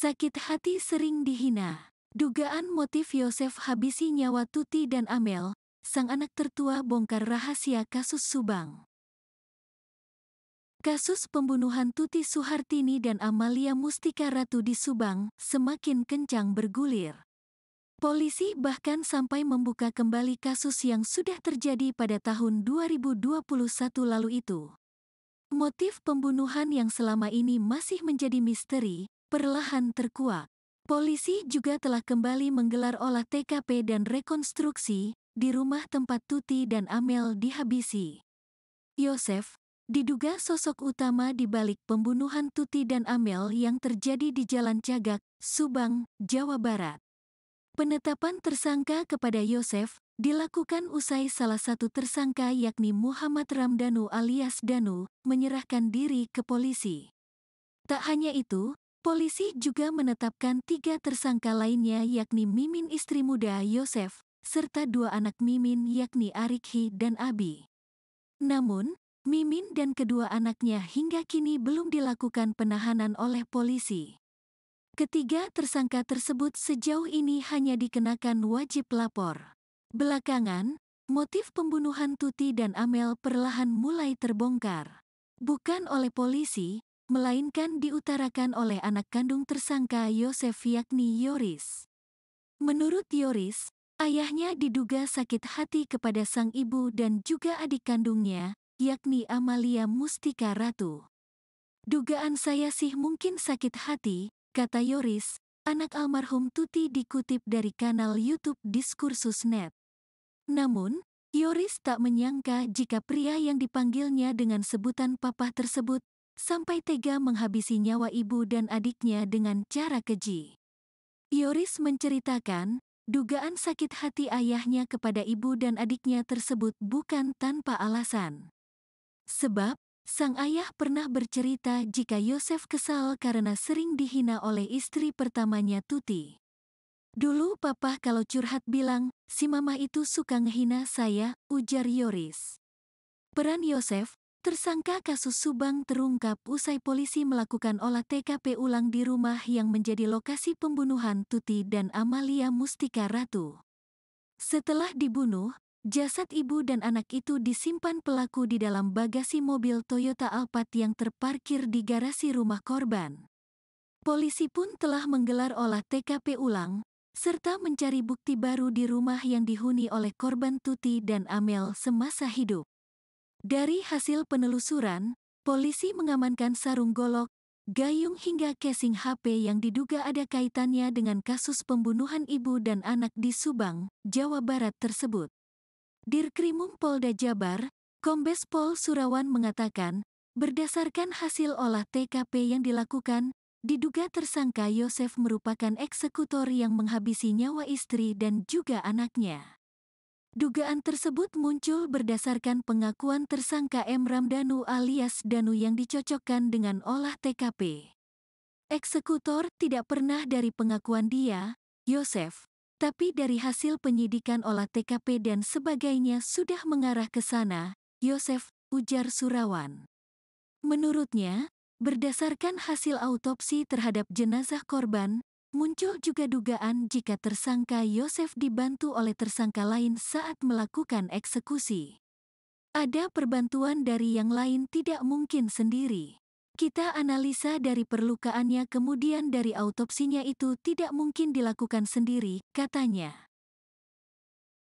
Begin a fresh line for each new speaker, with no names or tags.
Sakit hati sering dihina. Dugaan motif Yosef habisi nyawa Tuti dan Amel, sang anak tertua bongkar rahasia kasus Subang. Kasus pembunuhan Tuti Suhartini dan Amalia Mustika Ratu di Subang semakin kencang bergulir. Polisi bahkan sampai membuka kembali kasus yang sudah terjadi pada tahun 2021 lalu itu. Motif pembunuhan yang selama ini masih menjadi misteri, perlahan terkuak. Polisi juga telah kembali menggelar olah TKP dan rekonstruksi di rumah tempat Tuti dan Amel dihabisi. Yosef diduga sosok utama di balik pembunuhan Tuti dan Amel yang terjadi di Jalan Cagak, Subang, Jawa Barat. Penetapan tersangka kepada Yosef dilakukan usai salah satu tersangka yakni Muhammad Ramdhanu alias Danu menyerahkan diri ke polisi. Tak hanya itu, polisi juga menetapkan 3 tersangka lainnya yakni Mimin istri muda Yosef, serta 2 anak Mimin yakni Arikhi dan Abi. Namun, Mimin dan kedua anaknya hingga kini belum dilakukan penahanan oleh polisi. Ketiga tersangka tersebut sejauh ini hanya dikenakan wajib lapor. Belakangan, motif pembunuhan Tuti dan Amel perlahan mulai terbongkar. Bukan oleh polisi, melainkan diutarakan oleh anak kandung tersangka Yosef yakni Yoris. Menurut Yoris, ayahnya diduga sakit hati kepada sang ibu dan juga adik kandungnya, yakni Amalia Mustika Ratu. Dugaan saya sih mungkin sakit hati, kata Yoris, anak almarhum Tuti dikutip dari kanal YouTube Diskursus.net. Namun, Yoris tak menyangka jika pria yang dipanggilnya dengan sebutan papa tersebut sampai tega menghabisi nyawa ibu dan adiknya dengan cara keji. Yoris menceritakan, dugaan sakit hati ayahnya kepada ibu dan adiknya tersebut bukan tanpa alasan. Sebab, sang ayah pernah bercerita jika Yosef kesal karena sering dihina oleh istri pertamanya Tuti. Dulu papa kalau curhat bilang, si mama itu suka ngehina saya, ujar Yoris. Peran Yosef, tersangka kasus Subang terungkap usai polisi melakukan olah TKP ulang di rumah yang menjadi lokasi pembunuhan Tuti dan Amalia Mustika Ratu. Setelah dibunuh, jasad ibu dan anak itu disimpan pelaku di dalam bagasi mobil Toyota Alphard yang terparkir di garasi rumah korban. Polisi pun telah menggelar olah TKP ulang, serta mencari bukti baru di rumah yang dihuni oleh korban Tuti dan Amel semasa hidup. Dari hasil penelusuran, polisi mengamankan sarung golok, gayung hingga casing HP yang diduga ada kaitannya dengan kasus pembunuhan ibu dan anak di Subang, Jawa Barat tersebut. Dirkrimum Polda Jabar, Kombes Pol Surawan mengatakan, berdasarkan hasil olah TKP yang dilakukan, diduga tersangka Yosef merupakan eksekutor yang menghabisi nyawa istri dan juga anaknya. Dugaan tersebut muncul berdasarkan pengakuan tersangka M. Ramdhanu alias Danu yang dicocokkan dengan olah TKP. Eksekutor tidak pernah dari pengakuan dia, Yosef, tapi dari hasil penyidikan olah TKP dan sebagainya sudah mengarah ke sana, Yosef, ujar Surawan. Menurutnya, berdasarkan hasil autopsi terhadap jenazah korban, muncul juga dugaan jika tersangka Yosef dibantu oleh tersangka lain saat melakukan eksekusi. Ada perbantuan dari yang lain, tidak mungkin sendiri. Kita analisa dari perlukaannya kemudian dari autopsinya itu tidak mungkin dilakukan sendiri, katanya.